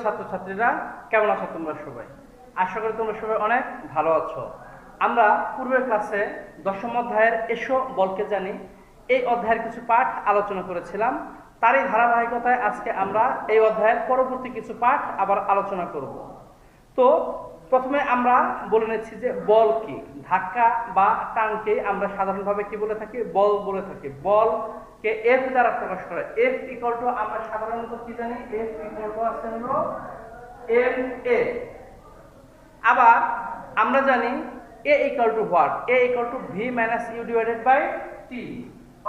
ছাত্রছাত্রীরা, কেমন আছো তোমরা সবাই? আশা করি তোমরা সবাই অনেক ভালো আছো। আমরা পূর্বের ক্লাসে 10ম অধ্যায়ের এসো বলকে জানি এই অধ্যায়ের কিছু পাঠ আলোচনা করেছিলাম। তারই ধারাবাহিকতায় আজকে আমরা এই অধ্যায়ের পরবর্তী কিছু পাঠ আবার আলোচনা করব। তো প্রথমে আমরা বলে নিচ্ছি যে বল কি। ধাক্কা বা টানকে আমরা সাধারণভাবে কি বলে থাকি? বল বলে থাকি। বলকে এফ দ্বারা প্রকাশ করে। এফ ইকুয়াল টু আমরা সাধারণত কি জানি? এফ ইকুয়াল টু আছে হলো এম এ। আবার আমরা জানি a equal to what? A equal to v minus u divided by t.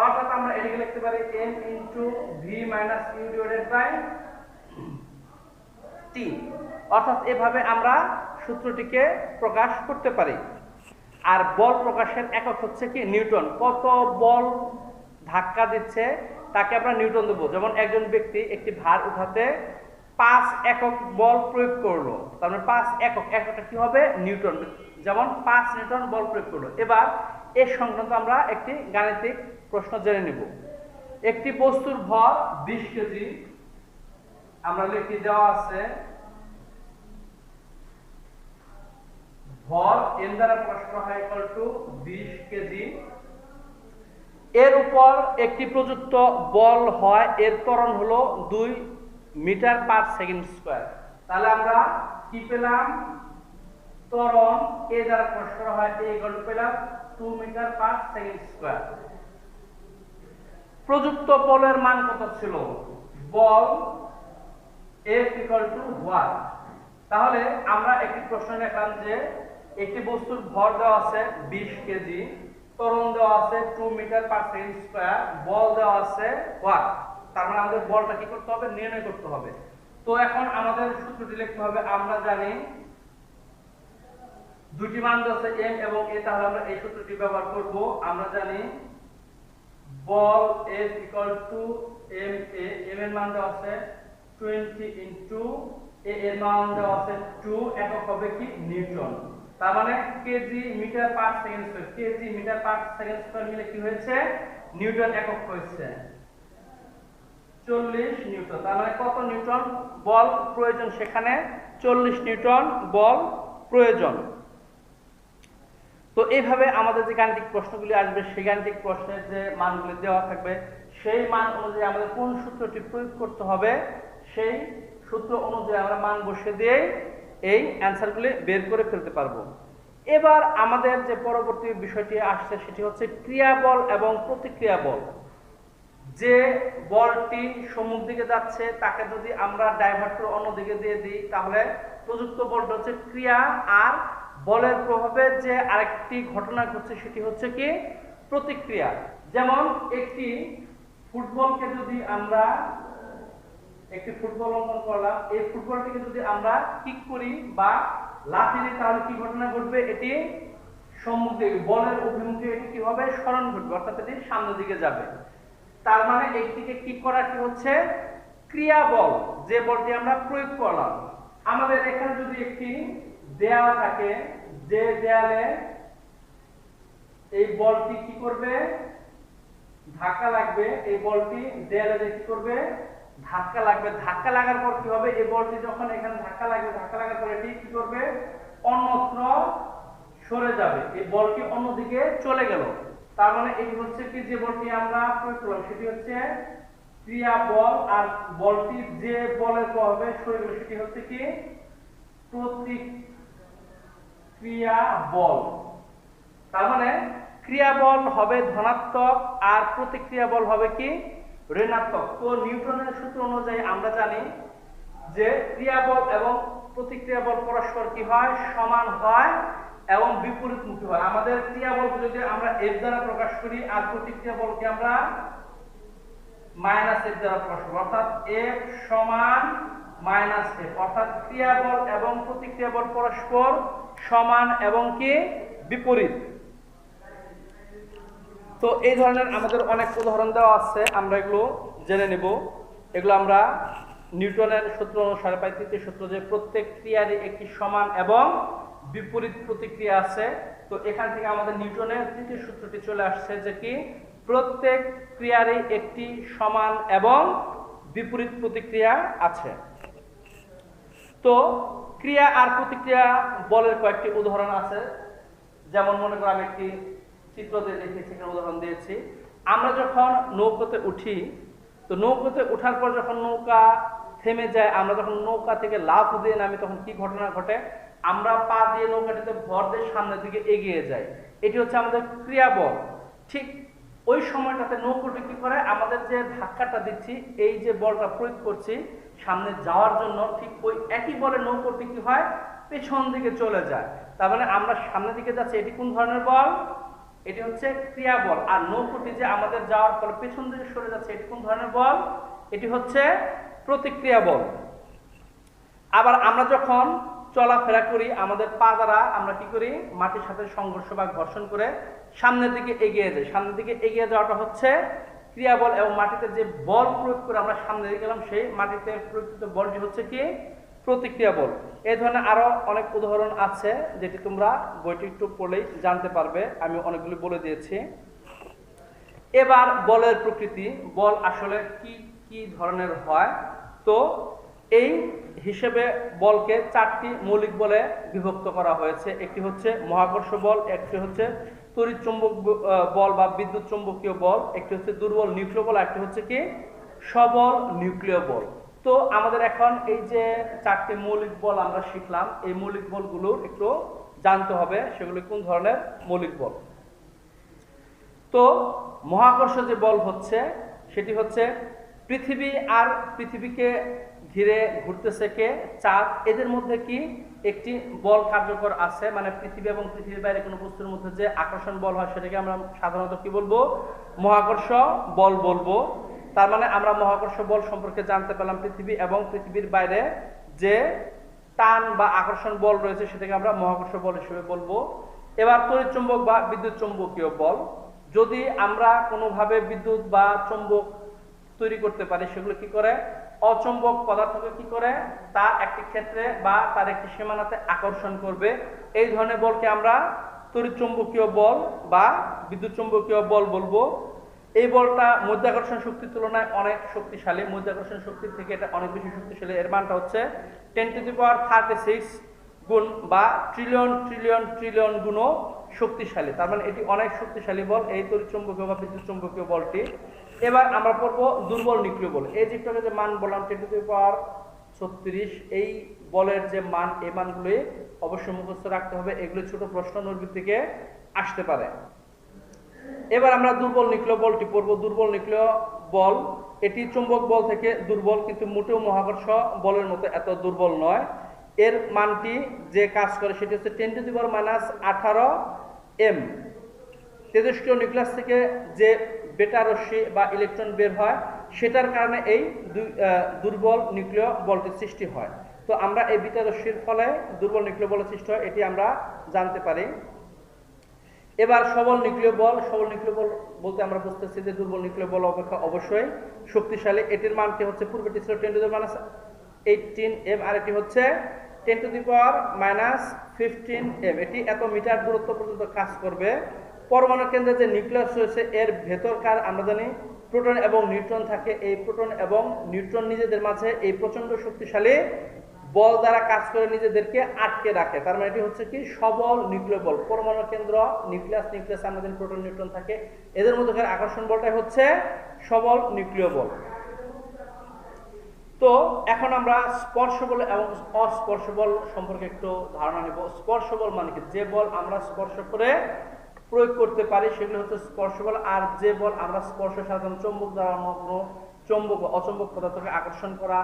অর্থাৎ আমরা এটাকে লিখতে পারি m into v minus u divided by t. অর্থাৎ এভাবে আমরা সূত্রটিকে প্রকাশ করতে পারি। আর বল প্রকাশের একক হচ্ছে কি? নিউটন। কত বল ধাক্কা দিচ্ছে তাকে আমরা নিউটন দেবো। যেমন একজন ব্যক্তি একটি ভার উঠাতে 5 একক বল প্রয়োগ করলো, তার মানে 5 একক, এককটা কি হবে? নিউটন। যেমন 5 নিউটন বল প্রয়োগ করলো। এবার এর সংক্রান্ত আমরা একটি গাণিতিক প্রশ্ন জেনে নিব। একটি বস্তুর ভর 20 কেজি। আমরা লিখি দেওয়া আছে ভর এম দ্বারা প্রকাশ করা হয় ইকুয়াল টু 20 কেজি। এর উপর একটি প্রযুক্ত বল হয়, এর ত্বরণ হলো 2 মিটার পার সেকেন্ড স্কয়ার। তাহলে আমরা কি পেলাম? ত্বরণ এ দ্বারা প্রকাশ করা হয় এ ইকুয়াল টু পেলাম 2 মিটার পার সেকেন্ড স্কয়ার। প্রযুক্ত বলের মান কত ছিল? বল F ইকুয়াল টু হোয়াট? তাহলে আমরা একটি প্রশ্ন লিখলাম যে একটি বস্তুর ভর দেওয়া আছে 20 কেজি, ত্বরণ দেওয়া আছে 2 মিটার পার সেকেন্ড স্কয়ার, বল দেওয়া আছে হোয়াট? তার মানে আমাদের বলটা কি করতে হবে? নির্ণয় করতে হবে। তো এখন আমাদের সূত্রটি লিখতে হবে। আমরা জানি দুটি মান দেওয়া আছে m এবং a, তাহলে আমরা এই সূত্রটি ব্যবহার করব। আমরা জানি বল F equal to m a, m এর মান দেওয়া আছে 20 ইনটু a এর মান দেওয়া আছে 2, একক হবে কি? নিউটন। তার মানে KG metre per second square, KG metre per second square মিলে কি হয়েছে? নিউটন একক হয়েছে 40 নিউটন। তার মানে কত নিউটন বল প্রয়োজন? সেখানে 40 নিউটন বল প্রয়োজন। তো এইভাবে আমাদের যে গাণিতিক প্রশ্নগুলি আসবে, সেই গাণিতিক প্রশ্নের যে মানগুলি দেওয়া থাকবে, সেই মান অনুযায়ী আমাদের কোন সূত্রটি প্রয়োগ করতে হবে, সেই সূত্র অনুযায়ী আমরা মান বসিয়ে দিয়ে এই অ্যান্সারগুলি বের করে ফেলতে পারবো। এবার আমাদের যে পরবর্তী বিষয়টি আসছে সেটি হচ্ছে ক্রিয়া বল এবং প্রতিক্রিয়া বল। যে বলটি সম্মুখ দিকে যাচ্ছে তাকে যদি আমরা ডাইভার্ট করে অন্যদিকে দিয়ে দিই, তাহলে প্রযুক্ত বলটা হচ্ছে ক্রিয়া, আর বলের প্রভাবে যে আরেকটি ঘটনা ঘটছে সেটি হচ্ছে কি? প্রতিক্রিয়া। যেমন একটি ফুটবলকে যদি আমরা একটি ফুটবল অঙ্কন করলাম, এই ফুটবলটিকে যদি আমরা কিক করি বা লাথি দিই, তাহলে কি ঘটনা ঘটবে? এটি সম্মুখ দিকে, বলের অভিমুখে এটি কি হবে? সরণ ঘটবে, অর্থাৎ এটি সামনের দিকে যাবে। তার মানে এইটিকে কি করা কি হচ্ছে? ক্রিয়া বল, যে বলটি আমরা প্রয়োগ করলাম। আমাদের এখানে যদি একটি দেয়াল থাকে, যে দেয়ালে এই বলটি কি করবে? ধাক্কা লাগবে। এই বলটি দেয়ালে কি করবে? ধাক্কা লাগবে। ধাক্কা লাগার পর কি হবে? এই বলটি যখন এখানে ধাক্কা লাগবে, ধাক্কা লাগার পর এটি কি করবে? অন্যত্র সরে যাবে। এই বলটি অন্যদিকে চলে গেল। তার মানে এটি হচ্ছে কি? যে বলটি আমরা প্রয়োগ করলাম সেটি হচ্ছে ক্রিয়া বল, আর বলটি যে বলের প্রভাবে সরে গেল সেটি হচ্ছে কি? প্রতিক্রিয়া বল। তার মানে ক্রিয়া বল হবে ধনাত্মক আর প্রতিক্রিয়া বল হবে কি? ঋণাত্মক। তো নিউটনের সূত্র অনুযায়ী আমরা জানি যে ক্রিয়া বল এবং প্রতিক্রিয়া বল পরস্পর কি হয়? সমান হয় এবং বিপরীতমুখী হয়। আমাদের ক্রিয়া বলকে যদি আমরা F দ্বারা প্রকাশ করি আর প্রতিক্রিয়া বলকে আমরা মাইনাস F দ্বারা প্রকাশ করি, অর্থাৎ F সমান মাইনাস F, অর্থাৎ ক্রিয়া বল এবং প্রতিক্রিয়া বল পরস্পর সমান এবং কি? বিপরীত। তো এই ধরনের আমাদের অনেক উদাহরণ দেওয়া আছে, আমরা এগুলো জেনে নেব। এগুলো আমরা নিউটনের সূত্র অনুসারে পাই, তৃতীয় সূত্র, যে প্রত্যেক ক্রিয়ারই একটি সমান এবং বিপরীত প্রতিক্রিয়া আছে। তো এখান থেকে আমাদের নিউটনের তৃতীয় সূত্রটি চলে আসছে যে কি? প্রত্যেক ক্রিয়ারই একটি সমান এবং বিপরীত প্রতিক্রিয়া আছে। তো ক্রিয়া আর প্রতিক্রিয়া বলের কয়েকটি উদাহরণ আছে। যেমন মনে করো আমি একটি চিত্র দিয়ে দেখিয়েছি, এখানে উদাহরণ দিয়েছি। আমরা যখন নৌকাতে উঠি, তো নৌকাতে ওঠার পর যখন নৌকা থেমে যায়, আমরা যখন নৌকা থেকে লাফ দিয়ে নামি, তখন কি ঘটনা ঘটে? আমরা পা দিয়ে নৌকাটিতে ভর দিয়ে সামনের দিকে এগিয়ে যাই। এটি হচ্ছে আমাদের ক্রিয়া বল। ঠিক ওই সময়টাতে নৌকাটি কি করে, আমাদের যে ধাক্কাটা দিচ্ছি, এই যে বলটা প্রয়োগ করছি সামনে যাওয়ার জন্য, ঠিক ওই একই বলে নৌকাটি কি হয়, পেছন দিকে চলে যায়। তার মানে আমরা সামনের দিকে যাচ্ছি, এটি কোন ধরনের বল? এটি হচ্ছে ক্রিয়া বল। আর নৌকাটি যে আমাদের যাওয়ার ফলে পেছন দিকে সরে যাচ্ছে, এটি কোন ধরনের বল? এটি হচ্ছে প্রতিক্রিয়া বল। আবার আমরা যখন চলাফেরা করি, আমাদের পা দ্বারা আমরা কি করি, মাটির সাথে সংঘর্ষ বা ঘর্ষণ করে সামনের দিকে এগিয়ে যাই। সামনের দিকে এগিয়ে যাওয়াটা হচ্ছে ক্রিয়া বল, এবং মাটিতে যে বল প্রয়োগ করে আমরা সামনে দিকে গেলাম, সেই মাটিতে প্রয়োগকৃত বলটি হচ্ছে কি, প্রতিক্রিয়া বল। এই ধরনের আরো অনেক উদাহরণ আছে, যেটি তোমরা বইটি একটু পড়লেই জানতে পারবে, আমি অনেকগুলি বলে দিয়েছি। এবার বলের প্রকৃতি, বল আসলে কি কি ধরনের হয়। তো এই হিসেবে বলকে 4টি মৌলিক বলে বিভক্ত করা হয়েছে। একটি হচ্ছে মহাকর্ষ বল, একটি হচ্ছে তড়িৎ চুম্বক বল বা বিদ্যুৎ চুম্বকীয় বল, একটি হচ্ছে দুর্বল নিউক্লিয় বল, একটি হচ্ছে কি সবল নিউক্লিয় বল। তো আমাদের এখন এই যে 4টি মৌলিক বল আমরা শিখলাম, এই মৌলিক বলগুলো একটু জানতে হবে, সেগুলো কোন ধরনের মৌলিক বল। তো মহাকর্ষ যে বল হচ্ছে, সেটি হচ্ছে পৃথিবী আর পৃথিবীকে ঘিরে ঘুরতেছে কে, চাঁদ, এদের মধ্যে কি একটি বল কার্যকর আছে। মানে পৃথিবী এবং পৃথিবীর বাইরে কোনো বস্তুর মধ্যে যে আকর্ষণ বল হয়, সেটাকে আমরা সাধারণত কি বলবো, মহাকর্ষ বল বলবো। তার মানে আমরা মহাকর্ষ বল সম্পর্কে জানতে পেলাম, পৃথিবী এবং পৃথিবীর বাইরে যে টান বা আকর্ষণ বল রয়েছে, সেটাকে আমরা মহাকর্ষ বল হিসেবে বলবো। এবার তড়িৎ চুম্বক বা বিদ্যুৎ চুম্বকীয় বল, যদি আমরা কোনোভাবে বিদ্যুৎ বা চুম্বক তৈরি করতে পারি, সেগুলো কি করে, অচুম্বক পদার্থকে কি করে, তার একটি ক্ষেত্রে বা তার একটি সীমানাতে আকর্ষণ করবে। এই ধরনের বলকে আমরা তড়িৎ চুম্বকীয় বল বা বিদ্যুৎ চুম্বকীয় বল বলবো। এই বলটা মধ্যাকর্ষণ শক্তির তুলনায় অনেক শক্তিশালী, মধ্যাকর্ষণ শক্তির থেকে এটা অনেক বেশি শক্তিশালী। এর মানটা হচ্ছে 10⁻36 গুণ বা ট্রিলিয়ন ট্রিলিয়ন ট্রিলিয়ন গুণও শক্তিশালী। তার মানে এটি অনেক শক্তিশালী বল, এই তড়িৎ চুম্বকীয় বা বিদ্যুৎ চুম্বকীয় বলটি। এবার আমরা পড়বো দুর্বল নিউক্লিয় বল। এই যেটাকে যে মান বললাম 10⁻36, এই বলের যে মান, এই মানগুলি অবশ্যই মুখস্থ রাখতে হবে, এগুলি ছোট প্রশ্ন নৈর্বৃত্ত থেকে আসতে পারে। এবার আমরা দুর্বল নিউক্লিয় বলটি পড়বো। দুর্বল নিউক্লিয় বল, এটি চুম্বক বল থেকে দুর্বল, কিন্তু মোটেও মহাকর্ষ বলের মতো এত দুর্বল নয়। এর মানটি যে কাজ করে সেটি হচ্ছে 10⁻18 m। তেজস্ক্রিয় নিউক্লিয়াস থেকে যে বেটা রশ্মি বা ইলেকট্রন বের হয়, সেটার কারণে এই দুর্বল নিউক্লিয় বলটির সৃষ্টি হয়। তো আমরা এই বিটা রশ্মির ফলে দুর্বল নিউক্লিয় বলের সৃষ্টি হয়, এটি আমরা জানতে পারি। এবার সবল নিউক্লিয় বল, সবল নিউক্লিয় বল বলতে আমরা বুঝতেছি যে দুর্বল নিউক্লিয় বল অপেক্ষা অবশ্যই শক্তিশালী। এটির মানটি হচ্ছে, পূর্বেটি ছিল 10⁻18 m, আর এটি হচ্ছে 10⁻15 m। এটি এত মিটার দূরত্ব পর্যন্ত কাজ করবে। পরমাণু কেন্দ্রে যে নিউক্লিয়াস রয়েছে, এর ভেতরকার আমরা জানি প্রোটন এবং নিউট্রন থাকে। এই প্রোটন এবং নিউট্রন নিজেদের মাঝে এই প্রচন্ড শক্তিশালী বল দ্বারা কাজ করে নিজেদেরকে আটকে রাখে। তার মানে এটি হচ্ছে কি সবল নিউক্লিয় বল। পরমাণু কেন্দ্র, নিউক্লিয়াস আমরা জানি প্রোটন নিউট্রন থাকে, এদের মধ্যে আকর্ষণ বলটাই হচ্ছে সবল নিউক্লিয় বল। তো এখন আমরা স্পর্শ বল এবং অস্পর্শ বল সম্পর্কে একটু ধারণা নিব। স্পর্শ বল মানে কি, যে বল আমরা স্পর্শ করে প্রয়োগ করতে পারি সেগুলো হচ্ছে স্পর্শ বল। আর যে বল আমরা স্পর্শ, সাধারণত চুম্বক দ্বারা কোনো চুম্বক বা অচুম্বক পদার্থকে আকর্ষণ করা,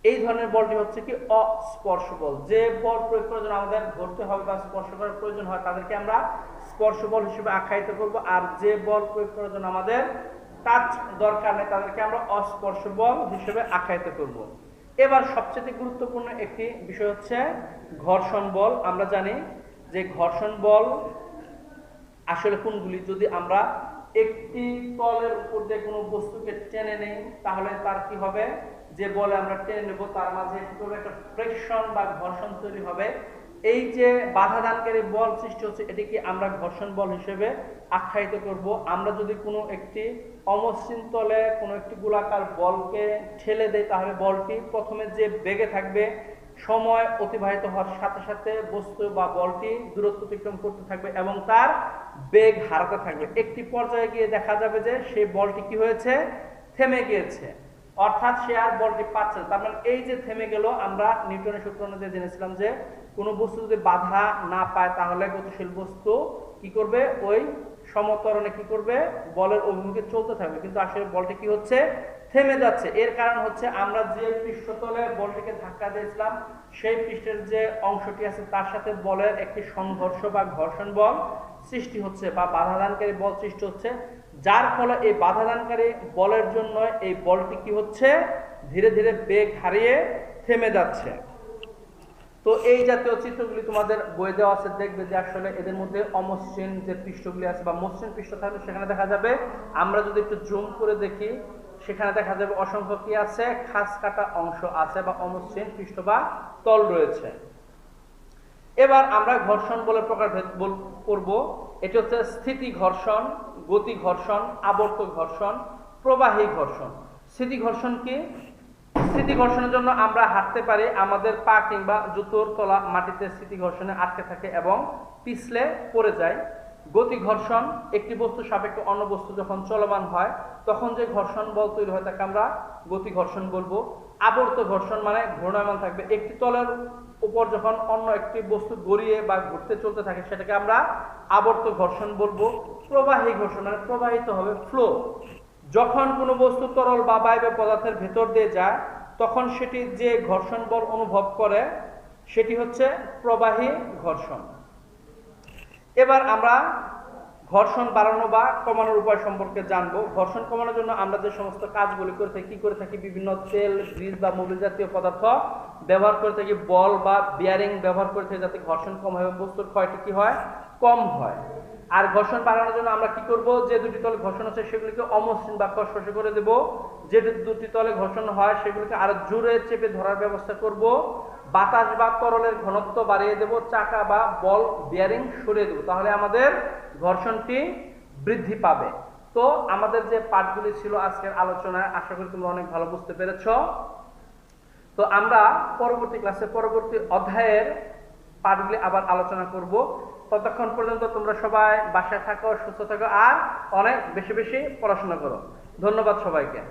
এই ধরনের বলটি হচ্ছে কি অস্পর্শ বল। যে বল প্রয়োগ করার জন্য আমাদের ধরতে হবে বা স্পর্শ করার প্রয়োজন হয়, তাদেরকে আমরা স্পর্শ বল হিসেবে আখ্যায়িত করব। আর যে বল প্রয়োগ করার জন্য আমাদের টাচ দরকার নেই, তাদেরকে আমরা অস্পর্শ বল হিসেবে আখ্যায়িত করব। এবার সবচেয়ে গুরুত্বপূর্ণ একটি বিষয় হচ্ছে ঘর্ষণ বল। আমরা জানি যে ঘর্ষণ বল আসলে কোনগুলি। যদি আমরা একটি তলের উপর দিয়ে কোনো বস্তুকে টেনে নেই, তাহলে তার কি হবে, যে বলে আমরা টেনে নেব তার মাঝে একটা ফ্রিকশন বা ঘর্ষণ তৈরি হবে। এই যে বাধা দানকারী বল সৃষ্টি হচ্ছে, এটিকে আমরা ঘর্ষণ বল হিসেবে আখ্যায়িত করব। আমরা যদি কোনো একটি অমসৃণ তলে কোনো একটি গোলাকার বলকে ঠেলে দেই, তাহলে বলটি প্রথমে যে বেগে থাকবে, সময় অতিবাহিত হওয়ার সাথে সাথে বস্তু বা বলটি দূরত্ব অতিক্রম করতে থাকবে এবং তার বেগ হারাতে থাকবে। একটি পর্যায়ে গিয়ে দেখা যাবে যে সেই বলটি কি হয়েছে, থেমে গিয়েছে, অর্থাৎ সে আর বলটি পাচ্ছে না। তার মানে এই যে থেমে গেল, আমরা নিউটনের সূত্র অনুযায়ী জেনেছিলাম যে কোনো বস্তু যদি বাধা না পায় তাহলে গতিশীল বস্তু কি করবে, ওই সমত্বরণে কি করবে, বলের অভিমুখে চলতে থাকবে, কিন্তু আসলে বলটি কি হচ্ছে, থেমে যাচ্ছে। এর কারণ হচ্ছে আমরা যে পৃষ্ঠতলে বলটিকে ধাক্কা দিয়েছিলাম সেই পৃষ্ঠের যে অংশটি আছে তার সাথে বলের একটি সংঘর্ষ বা ঘর্ষণ বল সৃষ্টি হচ্ছে বা বাধাদানকারী বল সৃষ্টি হচ্ছে, যার ফলে এই বাধাদানকারী বলের জন্য এই বলটি কি হচ্ছে, ধীরে ধীরে বেগ হারিয়ে থেমে যাচ্ছে। তো এই জাতীয় চিত্রগুলি তোমাদের বই দেওয়া আছে, দেখবে যে আসলে এদের মধ্যে অমসৃণ যে পৃষ্ঠগুলি আছে বা মসৃণ পৃষ্ঠ থাকলে সেখানে দেখা যাবে, আমরা যদি একটু জুম করে দেখি সেখানে দেখা যাবে অসংখ্য কি আছে, খাস কাটা অংশ আছে বা অমসৃণ পৃষ্ঠ বা তল রয়েছে। এবার আমরা ঘর্ষণ বলের প্রকারভেদ করব। এটি হচ্ছে স্থিতি ঘর্ষণ, গতি ঘর্ষণ, আবর্ত ঘর্ষণ, প্রবাহী ঘর্ষণ। স্থিতি ঘর্ষণ কি? স্থিতি ঘর্ষণের জন্য আমরা হাঁটতে পারি, আমাদের পা কিংবা জুতোর তলা মাটিতে স্থিতি ঘর্ষণে আটকে থাকে এবং পিছলে পড়ে যায়। গতি ঘর্ষণ, একটি বস্তু সাপেক্ষে অন্য বস্তু যখন চলমান হয় তখন যে ঘর্ষণ বল তৈরি হয় তাকে আমরা গতি ঘর্ষণ বলবো। আবর্ত ঘর্ষণ মানে ঘূর্ণায়মান থাকবে, একটি তলের উপর যখন অন্য একটি বস্তু গড়িয়ে বা ঘুরতে চলতে থাকে সেটাকে আমরা আবর্ত ঘর্ষণ বলবো। প্রবাহী ঘর্ষণ মানে প্রবাহিত হবে, ফ্লো। যখন কোনো বস্তু তরল বা বায়বীয় পদার্থের ভেতর দিয়ে যায় তখন সেটি যে ঘর্ষণ বল অনুভব করে সেটি হচ্ছে প্রবাহী ঘর্ষণ। এবার আমরা ঘর্ষণ বাড়ানো বা কমানোর উপায় সম্পর্কে জানবো। ঘর্ষণ কমানোর জন্য আমরা যে সমস্ত কাজগুলি করে থাকি, কি করে থাকি, বিভিন্ন তেল, গ্রিস বা মোবিল জাতীয় পদার্থ ব্যবহার করে থাকি, বল বা বিয়ারিং ব্যবহার করে থাকি যাতে ঘর্ষণ কম হয় এবং বস্তুর ক্ষয়টি কি হয়, কম হয়। আর ঘর্ষণ বাড়ানোর জন্য আমরা কি করব, যে দুটি তলে ঘর্ষণ হচ্ছে সেগুলিকে অমসৃণ বা খসখসে করে দেব, যে দুটি তলে ঘর্ষণ হয় সেগুলিকে আরো জোরে চেপে ধরার ব্যবস্থা করব, বাতাস বা তরলের ঘনত্ব বাড়িয়ে দেব, চাকা বা বল বিয়ারিং সরিয়ে দেব, তাহলে আমাদের ঘর্ষণটি বৃদ্ধি পাবে। তো আমাদের যে পাঠগুলি ছিল আজকের আলোচনায়, আশা করি তোমরা অনেক ভালো বুঝতে পেরেছ। তো আমরা পরবর্তী ক্লাসে পরবর্তী অধ্যায়ের পাঠগুলি আবার আলোচনা করব। ততক্ষণ পর্যন্ত তোমরা সবাই বাসায় থাকো, সুস্থ থাকো আর অনেক বেশি বেশি পড়াশোনা করো। ধন্যবাদ সবাইকে।